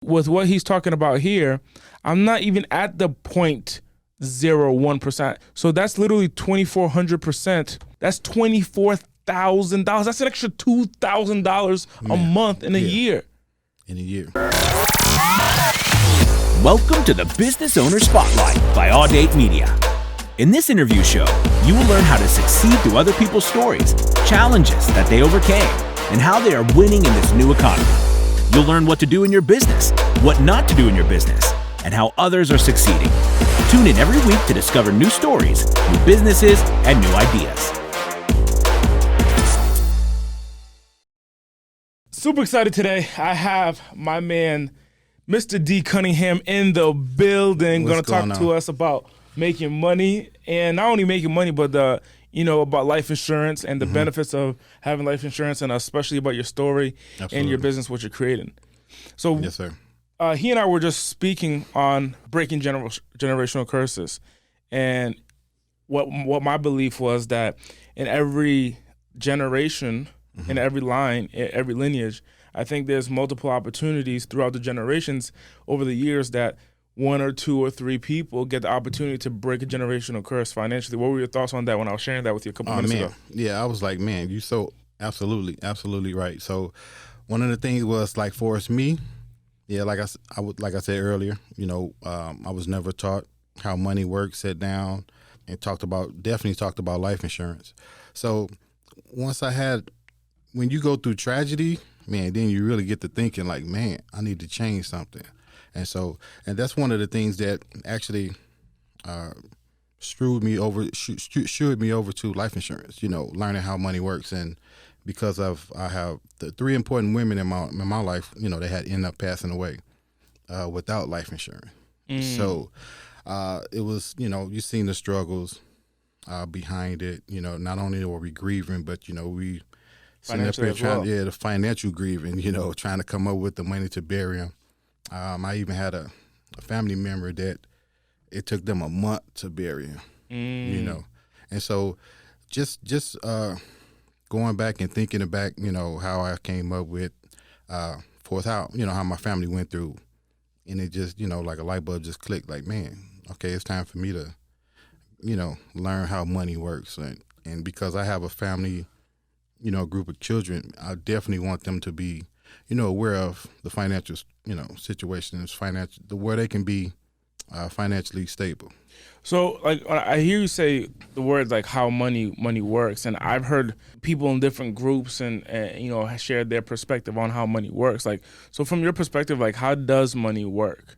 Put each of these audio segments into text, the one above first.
with what he's talking about here, I'm not even at the 0.01%. So that's literally 2,400%. That's $24,000. That's an extra $2,000 a month in a year. In a year. Welcome to the Business Owner Spotlight by AudateMedia. In this interview show, you will learn how to succeed through other people's stories, challenges that they overcame, and how they are winning in this new economy. You'll learn what to do in your business, what not to do in your business, and how others are succeeding. Tune in every week to discover new stories, new businesses, and new ideas. Super excited today. I have my man, Mr. D. Cunningham, in the building. Going to talk to us about making money, and not only making money, but about life insurance and the benefits of having life insurance, and especially about your story and your business, what you're creating. So, yes, sir. He and I were just speaking on breaking generational curses, and what my belief was that in every generation, in every line, every lineage, I think there's multiple opportunities throughout the generations over the years that one or two or three people get the opportunity to break a generational curse financially. What were your thoughts on that when I was sharing that with you a couple minutes ago? Yeah, I was like, man, you so absolutely right. So one of the things was like for us, me, like I said earlier, I was never taught how money works, sat down and definitely talked about life insurance. So when you go through tragedy, man, then you really get to thinking like, man, I need to change something. And that's one of the things that actually shooed me over to life insurance, learning how money works. And because I have the three important women in my life, they had ended up passing away without life insurance. So it was, you've seen the struggles behind it. Not only were we grieving, but, we sitting up here the financial grieving, trying to come up with the money to bury them. I even had a family member that it took them a month to bury him, and so just going back and thinking back, how I came up with how my family went through, and it just like a light bulb just clicked, like, man, okay, it's time for me to learn how money works, and because I have a family, group of children, I definitely want them to be aware of the financial, situations, where they can be financially stable. So, like, I hear you say the words like how money works, and I've heard people in different groups and shared their perspective on how money works. Like, so from your perspective, like, how does money work?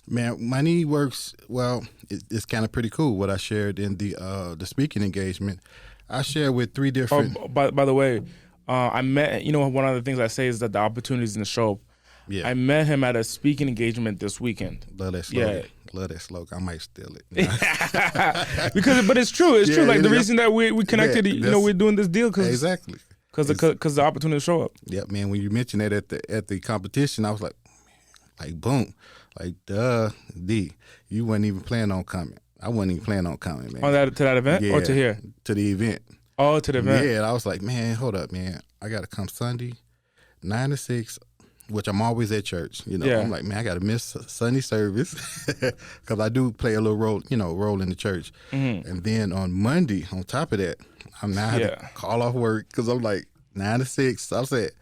Man, money works well. It's kind of pretty cool. What I shared in the speaking engagement, I shared with three different. Oh, by the way. I met, one of the things I say is that the opportunities in the show. Yeah. I met him at a speaking engagement this weekend. Love that slogan. Yeah. Love that slogan. I might steal it. But it's true. It's true. Like the reason that we connected, we're doing this deal because the opportunities show up. Yeah, man. When you mentioned that at the competition, I was like boom, like duh, D. You wasn't even planning on coming. I wasn't even planning on coming, man. To that event or to here? To the event. Oh, to the event. Yeah, and I was like, man, hold up, man. I got to come Sunday, 9 to 6, which I'm always at church. I'm like, man, I got to miss Sunday service because I do play a little role in the church. Mm-hmm. And then on Monday, on top of that, I'm now having to call off work because I'm like 9 to 6. So I said,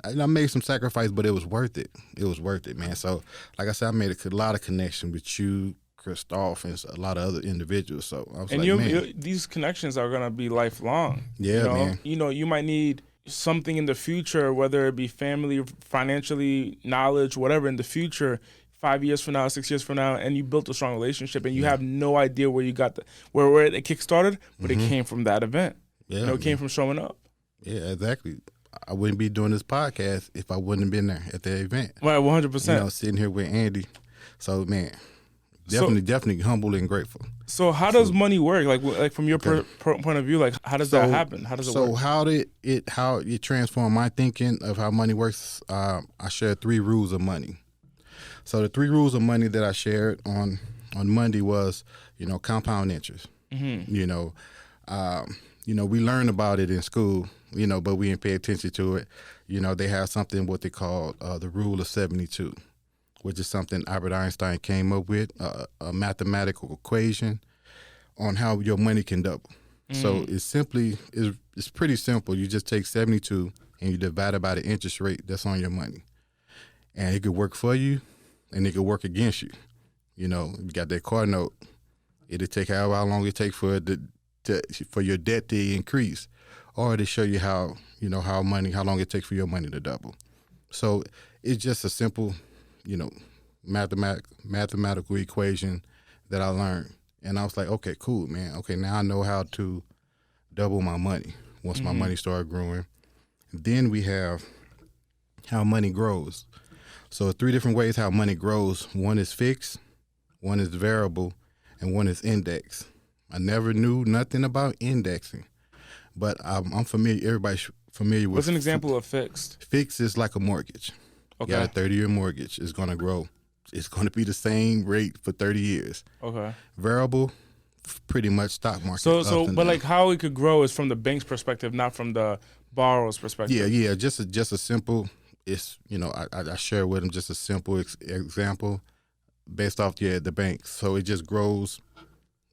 I made some sacrifice, but it was worth it. It was worth it, man. So like I said, I made a lot of connection with you, Christoph, and a lot of other individuals. So I was man. These connections are going to be lifelong. Yeah, man. You might need something in the future, whether it be family, financially, knowledge, whatever in the future, 5 years from now, 6 years from now, and you built a strong relationship, and you have no idea where you got where it kick-started, but it came from that event. Yeah, it came from showing up. Yeah, exactly. I wouldn't be doing this podcast if I wouldn't have been there at the event. Right, 100%. Sitting here with Andy. So, man, definitely humble and grateful. So how does money work? Like from your point of view, like how does that happen? How does it work? So how it transformed my thinking of how money works? I shared 3 rules of money. So the 3 rules of money that I shared on Monday was, compound interest. Mm-hmm. We learned about it in school, but we didn't pay attention to it. They have something what they call the rule of 72. which is something Albert Einstein came up with, a mathematical equation on how your money can double. So it's pretty simple. You just take 72 and you divide it by the interest rate that's on your money. And it could work for you and it could work against you. You know, you got that car note. It'll take however how long it takes for your debt to increase, or to show you how long it takes for your money to double. So it's just a simple, mathematical equation that I learned. And I was like, okay, cool, man. Okay, now I know how to double my money once my money started growing. Then we have how money grows. So 3 different ways how money grows. One is fixed, one is variable, and one is index. I never knew nothing about indexing, but I'm familiar. Everybody's familiar with. What's an example of fixed? Fixed is like a mortgage. Okay. You got a 30-year mortgage. It's going to grow. It's going to be the same rate for 30 years. Okay. Variable, pretty much stock market. But like how it could grow is from the bank's perspective, not from the borrower's perspective. Yeah. Just a simple. It's I share with them just a simple example based off the bank. So it just grows.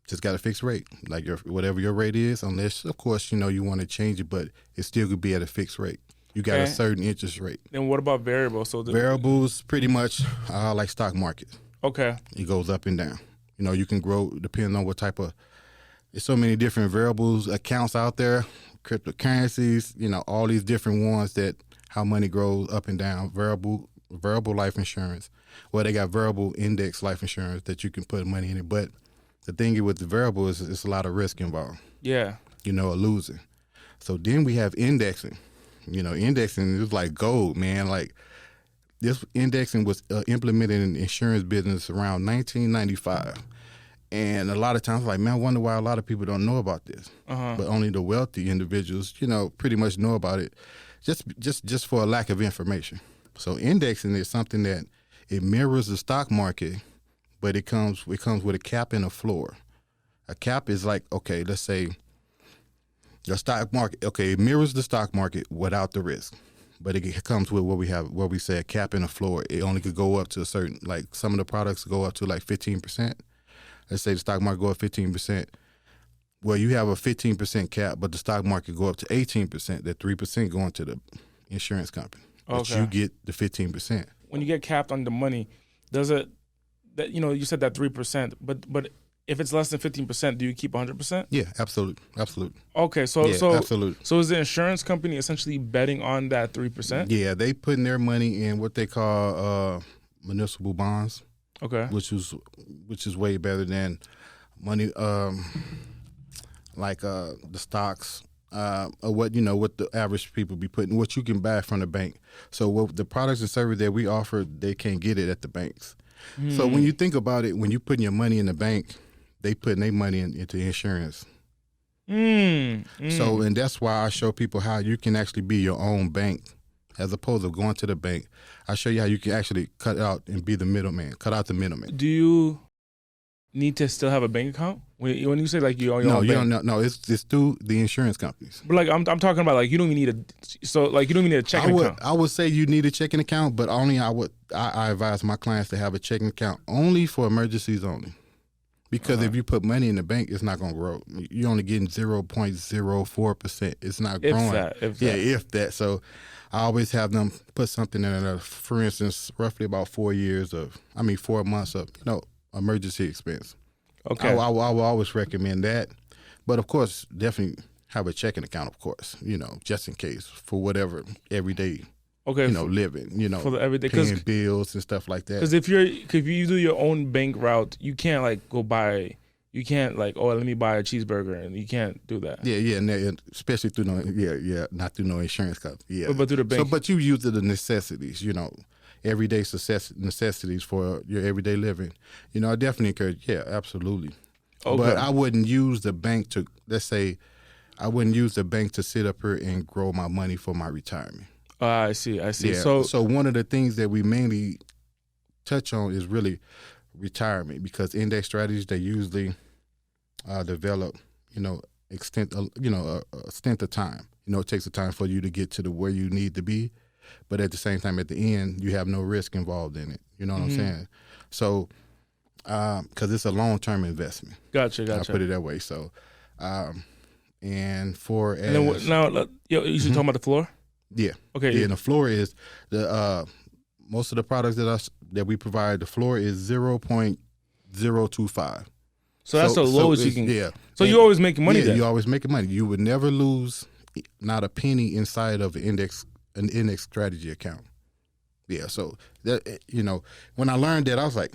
Just got a fixed rate, like whatever your rate is, unless of course you want to change it, but it still could be at a fixed rate. You got a certain interest rate. Then what about variable? So variables pretty much like stock market. Okay. It goes up and down. You can grow depending on what type of. There's so many different variables accounts out there, cryptocurrencies. All these different ones that how money grows up and down. Variable life insurance. Well, they got variable index life insurance that you can put money in it, but the thing with the variable is it's a lot of risk involved. Yeah. A losing. So then we have indexing. Indexing is like gold, man. Like this indexing was implemented in the insurance business around 1995. And a lot of times, like, man, I wonder why a lot of people don't know about this. But only the wealthy individuals, pretty much know about it just for a lack of information. So indexing is something that it mirrors the stock market, but it comes with a cap and a floor. A cap is like, okay, let's say the stock market, okay, it mirrors the stock market without the risk, but it comes with what we say a cap and a floor. It only could go up to a certain, like some of the products go up to like 15%. Let's say the stock market go up 15%. Well, you have a 15% cap, but the stock market go up to 18%. That 3% going to the insurance company, but you get the 15%. When you get capped on the money, does it? That you said that 3%, but if it's less than 15%, do you keep 100%? Yeah, absolutely. Okay, so absolutely. So is the insurance company essentially betting on that 3%? Yeah, they putting their money in what they call municipal bonds. Okay, which is way better than money, like the stocks, or what the average people be putting, what you can buy from the bank. So what the products and services that we offer, they can't get it at the banks. So when you think about it, when you putting your money in the bank, they putting their money into insurance. So, and that's why I show people how you can actually be your own bank, as opposed to going to the bank. I show you how you can actually cut out and be the middleman. Cut out the middleman. Do you need to still have a bank account when you say like you own your own bank? No, it's through the insurance companies. But like I'm talking about like you don't even need a checking account. I would say you need a checking account, but only I advise my clients to have a checking account only for emergencies only. Because if you put money in the bank, it's not going to grow. You're only getting 0.04%. It's not growing. If that. So I always have them put something in there. For instance, roughly about 4 months of emergency expense. Okay. I will always recommend that. But of course, definitely have a checking account, of course, just in case for whatever everyday living, for the everyday, paying bills and stuff like that. Because if you do your own bank route, you can't like you can't like, let me buy a cheeseburger, and you can't do that. Yeah, and especially through not through no insurance company. Yeah, but through the bank. But you use the necessities, everyday necessities for your everyday living. I definitely encourage. Yeah, absolutely. Okay. But I wouldn't use the bank to sit up here and grow my money for my retirement. I see. Yeah. So one of the things that we mainly touch on is really retirement, because index strategies, they usually develop, extent of time. It takes a time for you to get to where you need to be. but at the same time, at the end, you have no risk involved in it. You know what I'm saying? So, because it's a long-term investment. Gotcha. I'll put it that way. So, and for And then now, you should talk about the floor. Yeah. Okay. Yeah, and the floor is the most of the products that we provide. The floor is 0.025. So that's the lowest you can. Yeah. So you're always making money. Yeah, then? you're always making money. You would never lose not a penny inside of an index strategy account. Yeah. So that when I learned that, I was like,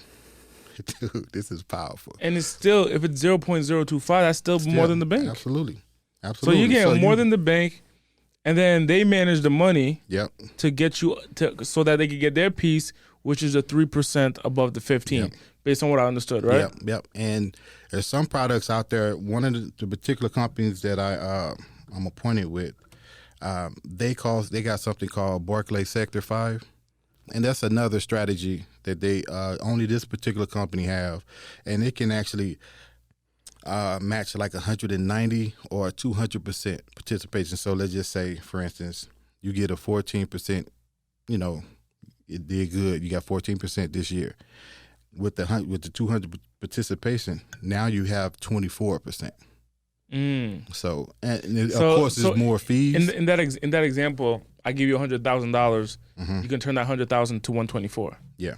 dude, this is powerful. And it's still, if it's 0.025, that's still more than the bank. Absolutely. So you're getting more than the bank, and then they manage the money. Yep. To get you so that they can get their piece, which is a 3% above the 15, Yep. based on what I understood, right? Yep. And there's some products out there. One of the particular companies that I'm appointed with, they got something called Barclay Sector 5. And that's another strategy that they only this particular company have, and it can actually match like 190 or 200% participation. So let's just say, for instance, you get a 14%. It did good. You got 14% this year. With the 200 participation, now you have 24%. So of course, there's more fees. In that example, I give you $100,000. You can turn that $100,000 to 124. Yeah,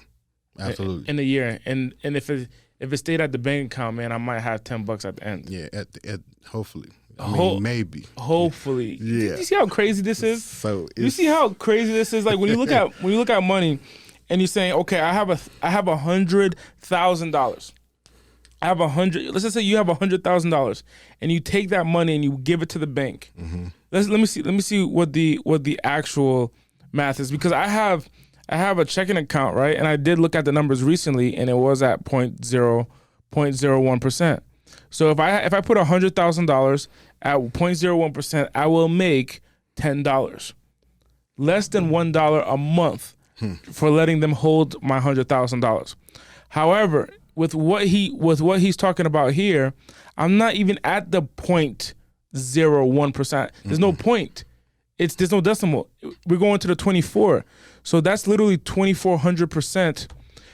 absolutely. In a year, and if it stayed at the bank account, man, I might have $10 at the end. Yeah, at hopefully. Maybe. Hopefully. Yeah. You see how crazy this is? So you see how crazy this is? Like when you look at money, and you're saying, okay, I have $100,000. I have let's just say you have $100,000, and you take that money and you give it to the bank. Let me see what the actual math is, because I have a checking account, right? And I did look at the numbers recently, and it was at 0.01%. So if I put $100,000 at 0.01%, I will make $10, less than $1 a month for letting them hold my $100,000. However, with what he's talking about here, I'm not even at the 0.01%. There's no point. There's no decimal. We're going to the 24. So that's literally 2,400%.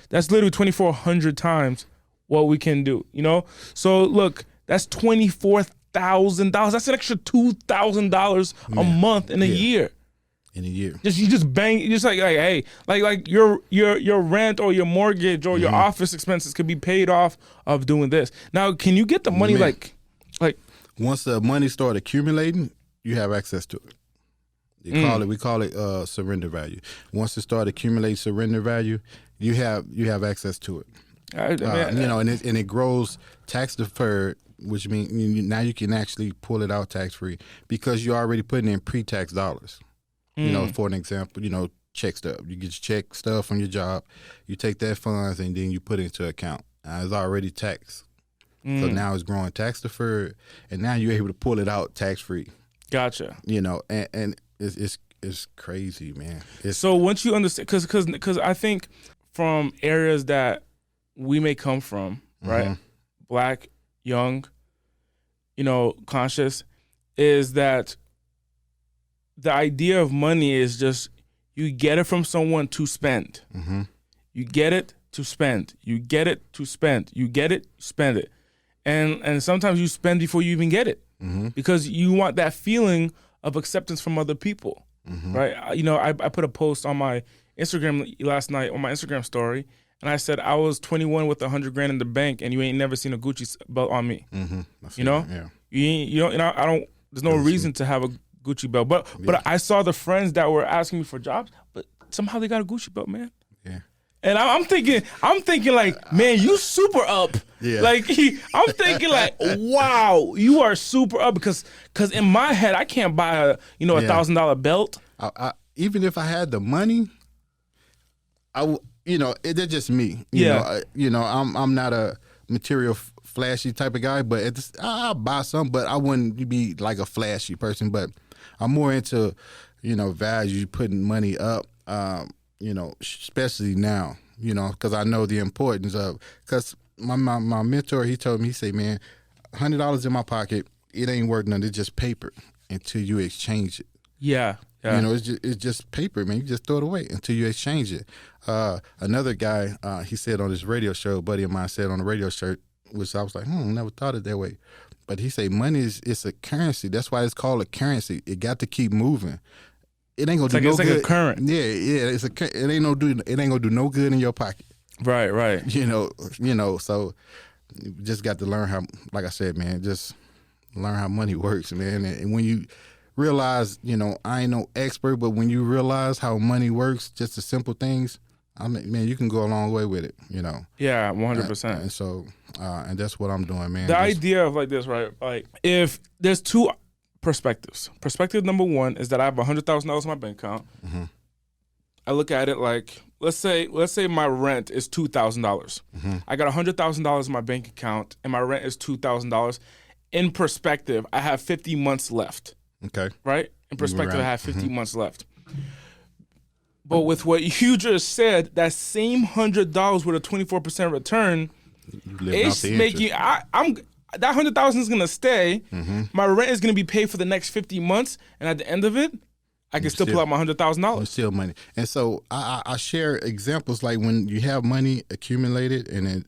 That's literally 2,400 times what we can do. So look, that's $24,000. That's an extra $2,000 a month in a year. In a year, you just bang, just like hey, like your rent or your mortgage or your office expenses could be paid off of doing this. Now, can you get the money like once the money start accumulating, you have access to it. We call it surrender value. Once it start accumulating surrender value, you have access to it. And it grows tax deferred, which means now you can actually pull it out tax free because you're already putting in pre-tax dollars. For an example, check stuff. You get your check stuff from your job, you take that funds and then you put it into account. It's already taxed. So now it's growing tax deferred, and now you're able to pull it out tax free. Gotcha. And it's crazy, man. So once you understand, because I think from areas that we may come from, right, Black, young, conscious, is that the idea of money is just you get it from someone to spend. You get it to spend. You get it to spend. You get it, spend it. And sometimes you spend before you even get it because you want that feeling of acceptance from other people, right? I put a post on my Instagram last night on my Instagram story, and I said I was 21 with $100,000 in the bank, and you ain't never seen a Gucci belt on me. Yeah. I don't. There's no reason to have a Gucci belt, but I saw the friends that were asking me for jobs, but somehow they got a Gucci belt, man. Yeah. And I'm thinking like, man, you super up. Yeah. Like I'm thinking like, wow, you are super up because in my head I can't buy a $1,000 belt. I even if I had the money, it's just me. I'm not a material flashy type of guy, but I'll buy some, but I wouldn't be like a flashy person. But I'm more into, value, putting money up, especially now, because I know the importance of, because my mentor, he told me, he said, man, $100 in my pocket, it ain't worth nothing. It's just paper until you exchange it. Yeah. Yeah. You know, it's just paper, man. You just throw it away until you exchange it. Another guy, he said on his radio show, a buddy of mine said on the radio show, which I was like, never thought it that way. But he said money it's a currency. That's why it's called a currency. It got to keep moving. It ain't gonna do no good. It's like a current. Yeah. It ain't gonna do no good in your pocket. Right. You know. So you just got to learn how. Like I said, man, just learn how money works, man. And when you realize, I ain't no expert, but when you realize how money works, just the simple things, I mean, man, you can go a long way with it. Yeah, 100%. And so, and that's what I'm doing, man. The idea of like this, right? Like, if there's two perspectives. Perspective number one is that I have $100,000 in my bank account. Mm-hmm. I look at it like, let's say my rent is $2,000. Mm-hmm. I got $100,000 in my bank account, and my rent is $2,000. In perspective, I have 50 months left. Okay. Right? In perspective, Right. I have 50 months left. But with what you just said, that same $100 with a 24% return, it's making I'm that $100,000 is gonna stay. Mm-hmm. My rent is gonna be paid for the next 50 months, and at the end of it, I can still pull out my $100,000. Still money. And so I share examples like when you have money accumulated and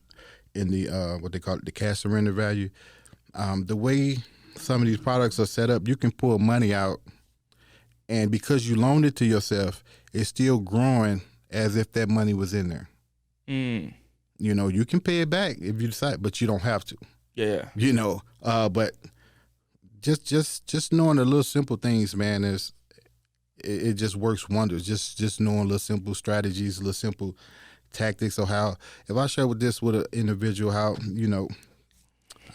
in the what they call it, the cash surrender value, the way some of these products are set up, you can pull money out, and because you loaned it to yourself, it's still growing as if that money was in there. You can pay it back if you decide, but you don't have to. Yeah. But just knowing the little simple things, man, it just works wonders. Just knowing little simple strategies, little simple tactics of how, if I share with an individual how,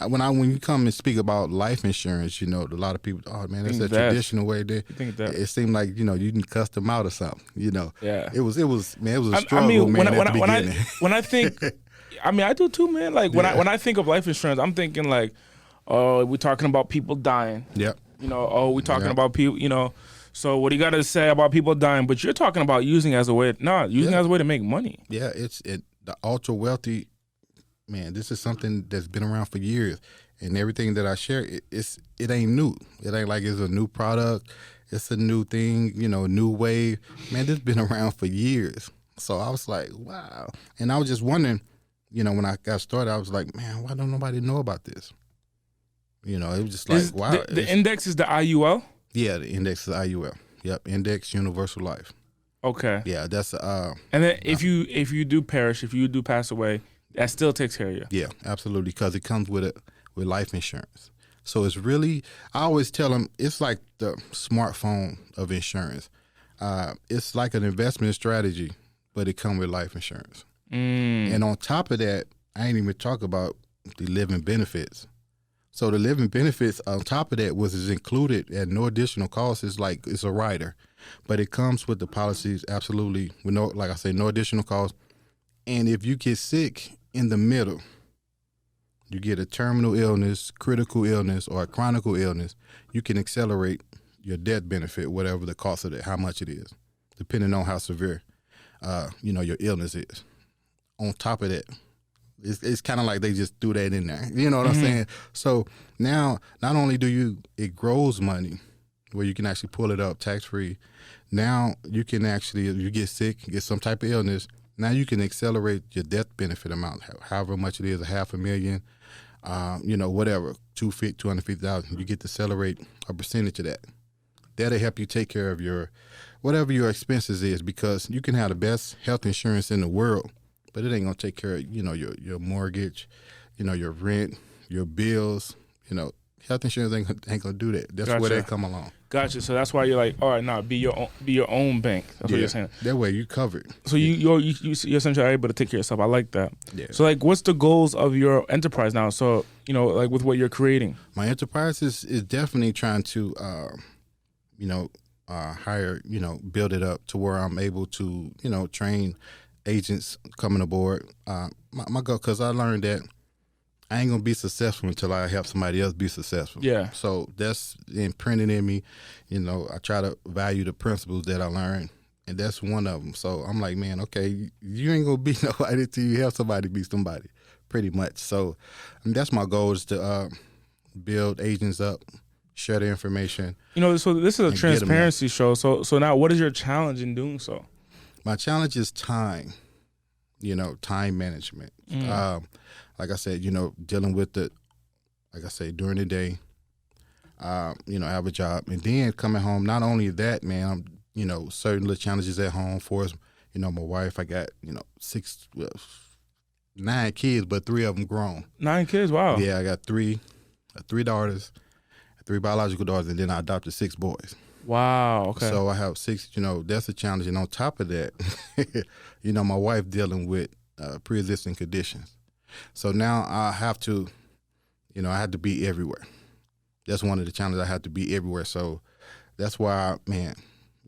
when you come and speak about life insurance, a lot of people, oh man, that's a traditional way. It seemed like you can cuss them out or something. Yeah. It was a struggle, man. When I think, I do too, man. Like when I think of life insurance, I'm thinking like, oh, we're talking about people dying. Yep. We're talking about people. So what do you got to say about people dying? But you're talking about using it as a way to make money. Yeah, the ultra wealthy. Man, this is something that's been around for years, and everything that I share, it ain't new. It ain't like it's a new product. It's a new thing, new wave. Man, this been around for years. So I was like, wow. And I was just wondering, when I got started, I was like, man, why don't nobody know about this? It was just like, wow. The index is the IUL? Yeah, the index is IUL. Yep, Index Universal Life. Okay. Yeah, that's and then if you do pass away, that still takes care of you. Yeah, absolutely, because it comes with life insurance. So it's really, I always tell them, it's like the smartphone of insurance. It's like an investment strategy, but it comes with life insurance. And on top of that, I ain't even talk about the living benefits. So the living benefits on top of that is included at no additional cost. It's a rider, but it comes with the policies absolutely with no additional cost. And if you get sick in the middle, you get a terminal illness, critical illness, or a chronic illness, you can accelerate your death benefit, whatever the cost of it, how much it is, depending on how severe, your illness is. On top of that, it's kind of like they just threw that in there. You know what I'm saying? So now, not only it grows money, where you can actually pull it up tax-free. Now you can actually, if you get sick, get some type of illness, now you can accelerate your death benefit amount, however much it is, $500,000, whatever, $250,000. You get to accelerate a percentage of that. That'll help you take care of whatever your expenses is, because you can have the best health insurance in the world, but it ain't gonna take care of your mortgage, your rent, your bills. Health insurance ain't gonna do that. That's where they come along. Gotcha. So that's why you're like, all right, now be your own bank. That's what you're saying. That way you covered. So you're essentially able to take care of yourself. I like that. Yeah. So like, what's the goals of your enterprise now? So like with what you're creating. My enterprise is definitely trying to, hire, build it up to where I'm able to, train agents coming aboard. My goal, because I learned that I ain't gonna be successful until I help somebody else be successful. Yeah. So that's imprinted in me. I try to value the principles that I learned, and that's one of them. So I'm like, man, okay, you ain't gonna be nobody till you help somebody be somebody, pretty much. So that's my goal, is to build agents up, share the information. So this is a And get 'em transparency show. So now, what is your challenge in doing so? My challenge is time. Time management. Like I said, dealing with during the day. I have a job, and then coming home. Not only that, man, I'm certain little challenges at home for us. My wife. I got 9 kids, but 3 of them grown. 9 kids, wow. Yeah, I got 3 daughters, 3 biological daughters, and then I adopted 6 boys. Wow. Okay. So I have 6. That's a challenge, and on top of that, my wife dealing with pre-existing conditions. So now I have to, I have to be everywhere. That's one of the challenges. I have to be everywhere. So that's why, I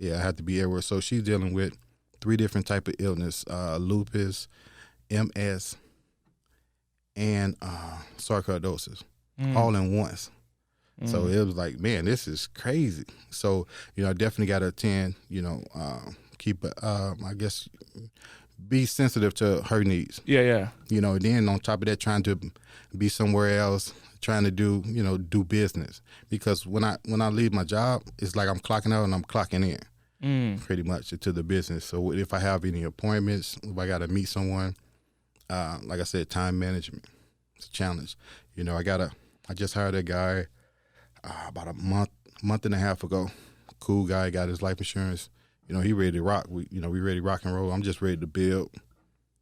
have to be everywhere. So she's dealing with 3 different type of illness: lupus, MS, and sarcoidosis, all in once. So it was like, man, this is crazy. So, I definitely got to attend, keep, I guess, be sensitive to her needs. Yeah. Then on top of that, trying to be somewhere else, trying to do, do business. Because when I leave my job, it's like I'm clocking out and I'm clocking in pretty much to the business. So if I have any appointments, if I got to meet someone, like I said, time management, it's a challenge. I just hired a guy about a month and a half ago. Cool guy, got his life insurance. He ready to rock. We ready to rock and roll. I'm just ready to build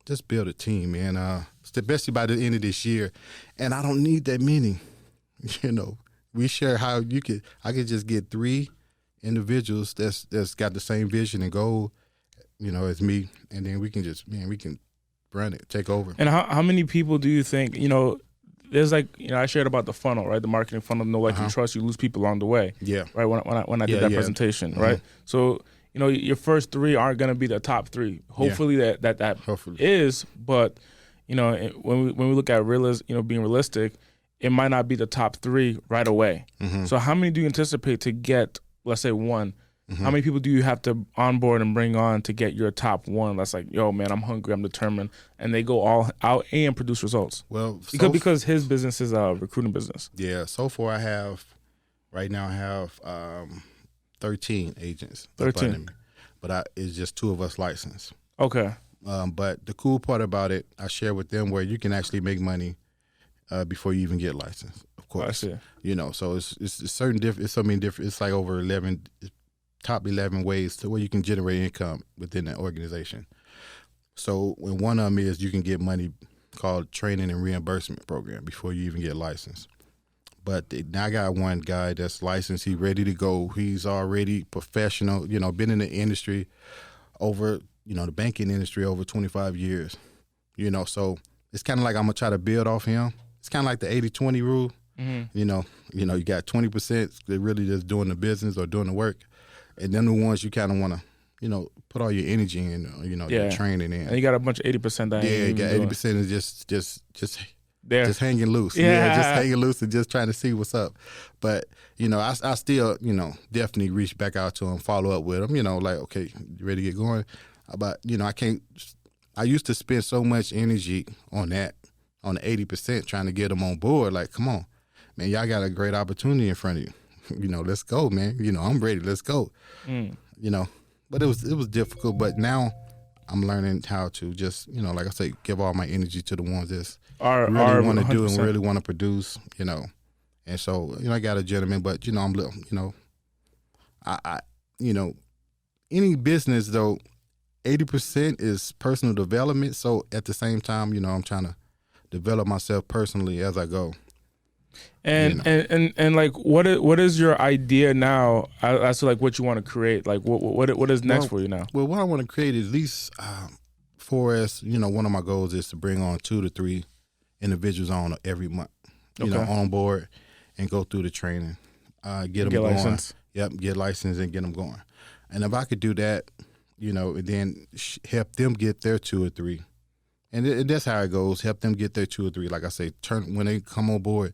a team, man. Especially by the end of this year. And I don't need that many. We share how I could just get 3 individuals that's got the same vision and goal, as me, and then we can run it, take over. And how many people do you think, there's I shared about the funnel, right? The marketing funnel, know, like you trust, you lose people along the way. Yeah. Right. When I did that presentation, right? So, your first 3 aren't going to be the top 3. Hopefully that Hopefully. is, but, when we look at being realistic, it might not be the top 3 right away. So how many do you anticipate to get, let's say 1? How many people do you have to onboard and bring on to get your top 1? That's like, yo, man, I'm hungry, I'm determined, and they go all out and produce results. Well, because his business is a recruiting business. Yeah. So far, I have 13 agents. 13. But it's just 2 of us licensed. Okay. But the cool part about it, I share with them where you can actually make money before you even get licensed. Of course. I see. So it's certain different. It's so many different. It's like over 11. Top 11 ways to where you can generate income within the organization. So when one of them is you can get money called training and reimbursement program before you even get licensed. But now I got one guy that's licensed. He's ready to go. He's already professional, been in the industry over, the banking industry over 25 years. So it's kind of like I'm going to try to build off him. It's kind of like the 80-20 rule. You got 20% that really just doing the business or doing the work. And then the ones you kind of want to, put all your energy in, your training in. And you got a bunch of 80% that you got 80% is just there, just hanging loose. Yeah. Just hanging loose and just trying to see what's up. But I still definitely reach back out to him, follow up with him. Like, okay, you ready to get going? But I can't. I used to spend so much energy on that, on the 80%, trying to get them on board. Like, come on, man, y'all got a great opportunity in front of you. Let's go, man. I'm ready. Let's go. But it was difficult. But now I'm learning how to just, like I say, give all my energy to the ones that's really want to do and really want to produce, And so, I got a gentleman, but I any business though, 80% is personal development. So at the same time, I'm trying to develop myself personally as I go. And like what is your idea now as to like what you want to create? Like what is next for you now? Well, what I want to create is at least for us, one of my goals is to bring on 2 to 3 individuals on every month, on board and go through the training, get them going. Licensed. Yep, get licensed and get them going. And if I could do that, and then help them get their 2 or 3. And that's how it goes. Help them get their 2 or 3. Like I say, when they come on board,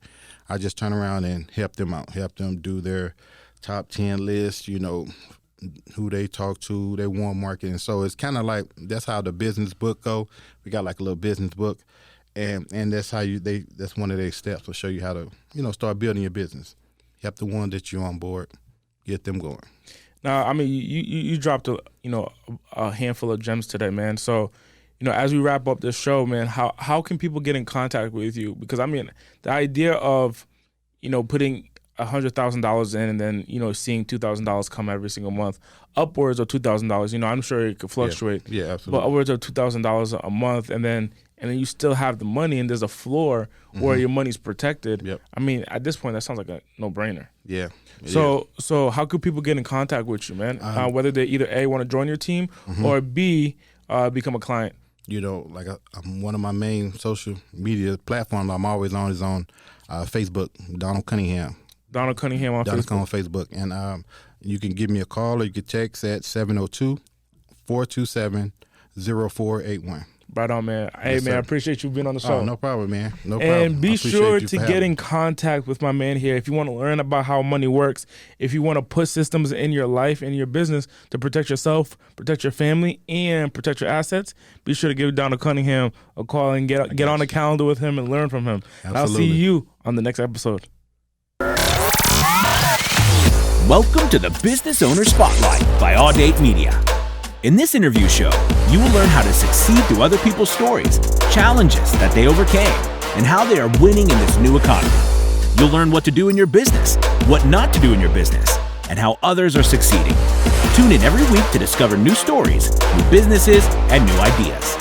I just turn around and help them out. Help them do their top 10 list, who they talk to, their warm marketing. So it's kind of like that's how the business book go. We got like a little business book, and that's how that's one of their steps to show you how to start building your business. help the one that you're on board, get them going. Now, I mean, you dropped a handful of gems today, man. So, as we wrap up this show, man, how can people get in contact with you? Because I mean, the idea of putting $100,000 in and then seeing $2,000 come every single month, upwards of $2,000. I'm sure it could fluctuate. Yeah, absolutely. But upwards of $2,000 a month, and then you still have the money, and there's a floor where your money's protected. Yep. I mean, at this point, that sounds like a no-brainer. Yeah. So how could people get in contact with you, man? Whether they either A, want to join your team, or B, become a client. Like I'm one of my main social media platforms I'm always on is on Facebook, Donald Cunningham. Donald Cunningham on Donald Facebook. on Facebook. And you can give me a call or you can text at 702-427-0481. Right on, man. Hey, man, I appreciate you being on the show. Oh, no problem, man. No problem. And be sure to get in contact with my man here if you want to learn about how money works, if you want to put systems in your life and your business to protect yourself, protect your family, and protect your assets. Be sure to give Donald Cunningham a call and get on the calendar with him and learn from him. Absolutely. I'll see you on the next episode. Welcome to the Business Owner Spotlight by AudateMedia. In this interview show, you will learn how to succeed through other people's stories, challenges that they overcame, and how they are winning in this new economy. You'll learn what to do in your business, what not to do in your business, and how others are succeeding. Tune in every week to discover new stories, new businesses, and new ideas.